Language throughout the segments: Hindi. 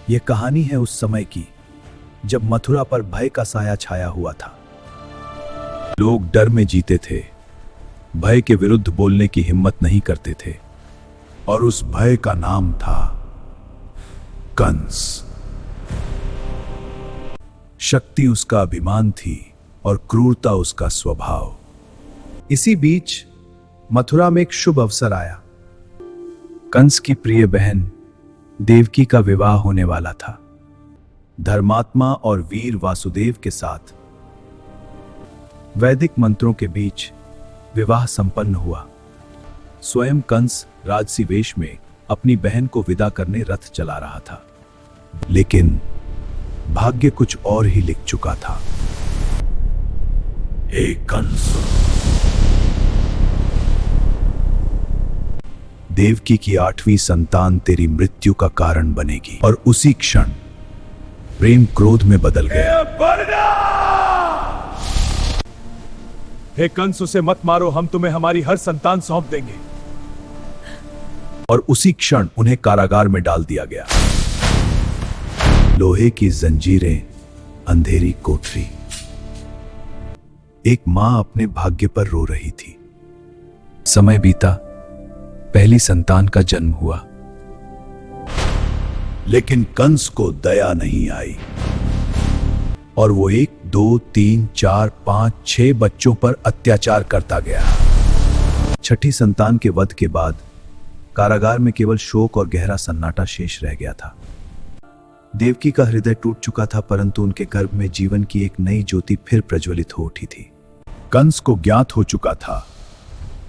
यह कहानी है उस समय की जब मथुरा पर भय का साया छाया हुआ था। लोग डर में जीते थे, भय के विरुद्ध बोलने की हिम्मत नहीं करते थे, और उस भय का नाम था कंस। शक्ति उसका अभिमान थी और क्रूरता उसका स्वभाव। इसी बीच मथुरा में एक शुभ अवसर आया। कंस की प्रिय बहन देवकी का विवाह होने वाला था। धर्मात्मा और वीर वासुदेव के साथ वैदिक मंत्रों के बीच विवाह संपन्न हुआ। स्वयं कंस राजसी वेश में अपनी बहन को विदा करने रथ चला रहा था, लेकिन भाग्य कुछ और ही लिख चुका था। हे कंस, देवकी की 8वीं संतान तेरी मृत्यु का कारण बनेगी। और उसी क्षण प्रेम क्रोध में बदल गया। हे कंस, उसे मत मारो, हम तुम्हें हमारी हर संतान सौंप देंगे। और उसी क्षण उन्हें कारागार में डाल दिया गया। लोहे की जंजीरें, अंधेरी कोठरी। एक मां अपने भाग्य पर रो रही थी। समय बीता, पहली संतान का जन्म हुआ, लेकिन कंस को दया नहीं आई और वो 1, 2, 3, 4, 5, 6 बच्चों पर अत्याचार करता गया। छठी संतान के वध के बाद कारागार में केवल शोक और गहरा सन्नाटा शेष रह गया था। देवकी का हृदय टूट चुका था, परंतु उनके गर्भ में जीवन की एक नई ज्योति फिर प्रज्वलित हो उठी थी। कंस को ज्ञात हो चुका था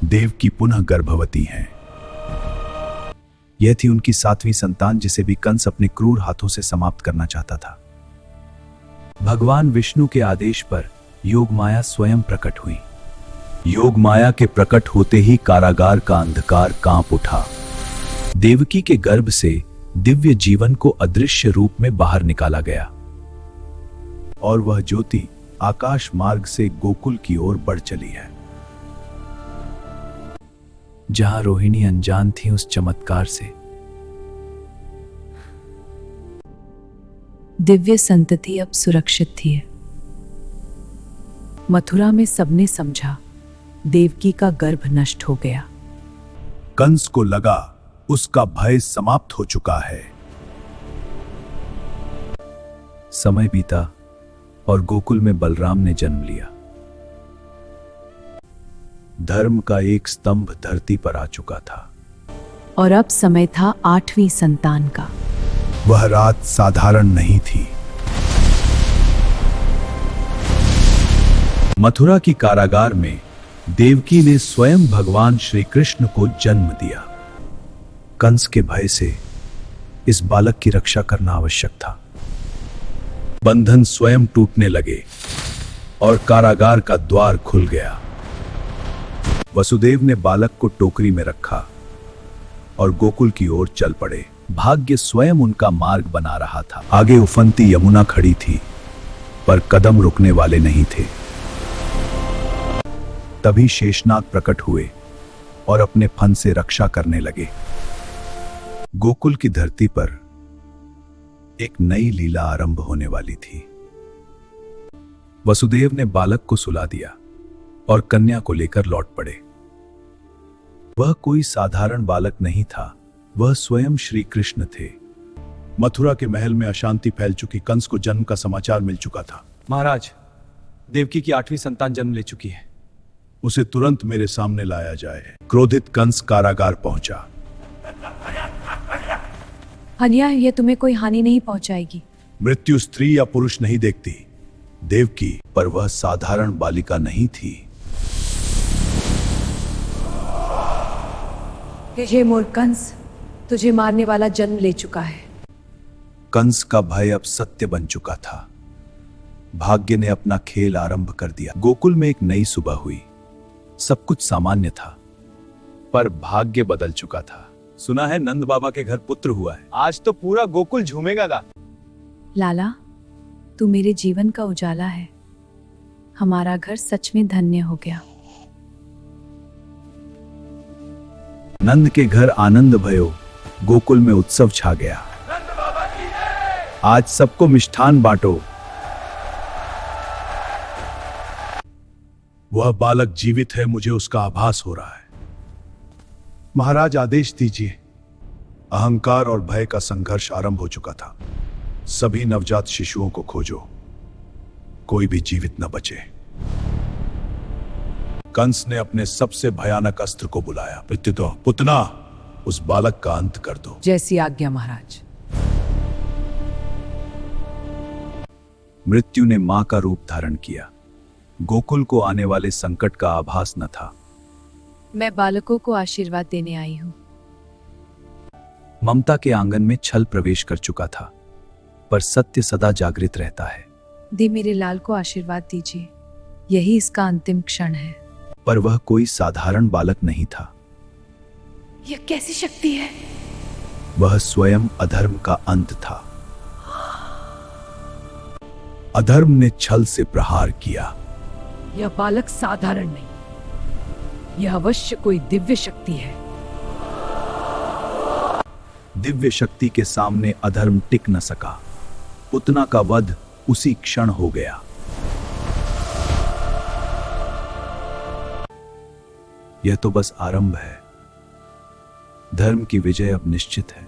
देवकी पुनः गर्भवती हैं। यह थी उनकी 7वीं संतान, जिसे भी कंस अपने क्रूर हाथों से समाप्त करना चाहता था। भगवान विष्णु के आदेश पर योग माया स्वयं प्रकट हुई। योग माया के प्रकट होते ही कारागार का अंधकार कांप उठा। देवकी के गर्भ से दिव्य जीवन को अदृश्य रूप में बाहर निकाला गया और वह ज्योति आकाश मार्ग से गोकुल की ओर बढ़ चली है, जहां रोहिणी अनजान थी उस चमत्कार से। दिव्य संतति अब सुरक्षित थी। मथुरा में सबने समझा देवकी का गर्भ नष्ट हो गया। कंस को लगा उसका भय समाप्त हो चुका है। समय बीता और गोकुल में बलराम ने जन्म लिया। धर्म का एक स्तंभ धरती पर आ चुका था। और अब समय था 8वीं संतान का। वह रात साधारण नहीं थी। मथुरा की कारागार में देवकी ने स्वयं भगवान श्री कृष्ण को जन्म दिया। कंस के भय से इस बालक की रक्षा करना आवश्यक था। बंधन स्वयं टूटने लगे और कारागार का द्वार खुल गया। वसुदेव ने बालक को टोकरी में रखा और गोकुल की ओर चल पड़े। भाग्य स्वयं उनका मार्ग बना रहा था। आगे उफनती यमुना खड़ी थी, पर कदम रुकने वाले नहीं थे। तभी शेषनाग प्रकट हुए और अपने फन से रक्षा करने लगे। गोकुल की धरती पर एक नई लीला आरंभ होने वाली थी। वसुदेव ने बालक को सुला दिया और कन्या को लेकर लौट पड़े। वह कोई साधारण बालक नहीं था, वह स्वयं श्री कृष्ण थे। मथुरा के महल में अशांति फैल चुकी। कंस को जन्म का समाचार मिल चुका था। महाराज, देवकी की 8वीं संतान जन्म ले चुकी है। उसे तुरंत मेरे सामने लाया जाए। क्रोधित कंस कारागार पहुंचा। हनिया, यह तुम्हें कोई हानि नहीं पहुंचाएगी। मृत्यु स्त्री या पुरुष नहीं देखती देवकी, पर वह साधारण बालिका नहीं थी। हे मूर्ख कंस, तुझे मारने वाला जन्म ले चुका है। कंस का भय अब सत्य बन चुका था। भाग्य ने अपना खेल आरंभ कर दिया। गोकुल में एक नई सुबह हुई। सब कुछ सामान्य था, पर भाग्य बदल चुका था। सुना है नंद बाबा के घर पुत्र हुआ है। आज तो पूरा गोकुल झूमेगा। लाला, तू मेरे जीवन का उजाला है। हमारा घर सच में धन्य हो गया। नंद के घर आनंद भयो, गोकुल में उत्सव छा गया। आज सबको मिष्ठान बांटो। वह बालक जीवित है, मुझे उसका आभास हो रहा है। महाराज आदेश दीजिए। अहंकार और भय का संघर्ष आरंभ हो चुका था। सभी नवजात शिशुओं को खोजो, कोई भी जीवित न बचे। कंस ने अपने सबसे भयानक अस्त्र को बुलाया। पितृतो पुतना, उस बालक का अंत कर दो। जैसी आज्ञा महाराज। मृत्यु ने मां का रूप धारण किया। गोकुल को आने वाले संकट का आभास न था। मैं बालकों को आशीर्वाद देने आई हूँ। ममता के आंगन में छल प्रवेश कर चुका था, पर सत्य सदा जागृत रहता है। दे मेरे लाल को आशीर्वाद दीजिए, यही इसका अंतिम क्षण है। पर वह कोई साधारण बालक नहीं था। यह कैसी शक्ति है? वह स्वयं अधर्म का अंत था। अधर्म ने छल से प्रहार किया। यह बालक साधारण नहीं, यह अवश्य कोई दिव्य शक्ति है। दिव्य शक्ति के सामने अधर्म टिक न सका। पुतना का वध उसी क्षण हो गया। यह तो बस आरंभ है। धर्म की विजय अब निश्चित है।